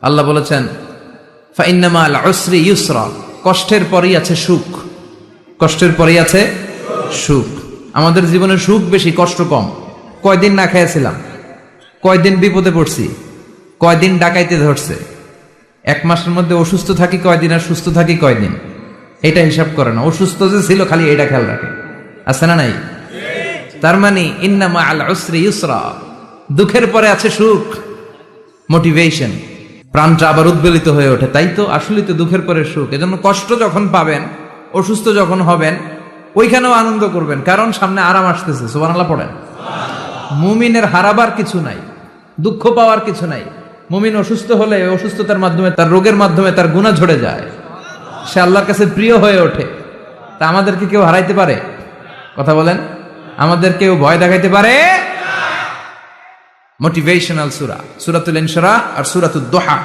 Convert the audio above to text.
আল্লাহ বলেছেন ফাইন্নামা আল উসরি ইউসরা, কষ্টের পরেই আছে সুখ। কষ্টের পরেই আছে সুখ। আমাদের জীবনে সুখ বেশি, কষ্ট কম। কয়দিন না খেয়েছিলাম, কয়দিন বিপদে পড়ছি, কয়দিন ডাকাইতে ধরছে, এক মাসের মধ্যে অসুস্থ থাকি কয়দিন আর সুস্থ থাকি কয়দিন, এটা হিসাব করে না। অসুস্থ যে ছিল খালি এটা খেয়াল রাখে, আছে না নাই? তার মানে ইন্নামা আল উসরি ইউসরা, দুঃখের পরে আছে সুখ, মোটিভেশন। প্রাণটা আবার উদ্বেলিত হয়ে ওঠে, তাই তো আসলে তো দুঃখের পরে সুখ। এজন্য কষ্ট যখন পাবেন, অসুস্থ যখন হবেন, ওইখানেও আনন্দ করবেন, কারণ সামনে আরাম আসতেছে। সুবহানাল্লাহ পড়েন। মুমিনের হারাবার কিছু নাই, দুঃখ পাওয়ার কিছু নাই। মুমিন অসুস্থ হলে অসুস্থতার মাধ্যমে, তার রোগের মাধ্যমে তার গুনাহ ঝরে যায়, সে আল্লাহর কাছে প্রিয় হয়ে ওঠে। তা আমাদেরকে কেউ হারাইতে পারে? কথা বলেন, আমাদের কেউ ভয় দেখাইতে পারে? মোটিভেশনাল সূরা, সূরাতুল ইনশিরাহ আর সূরাতুদ দুহা।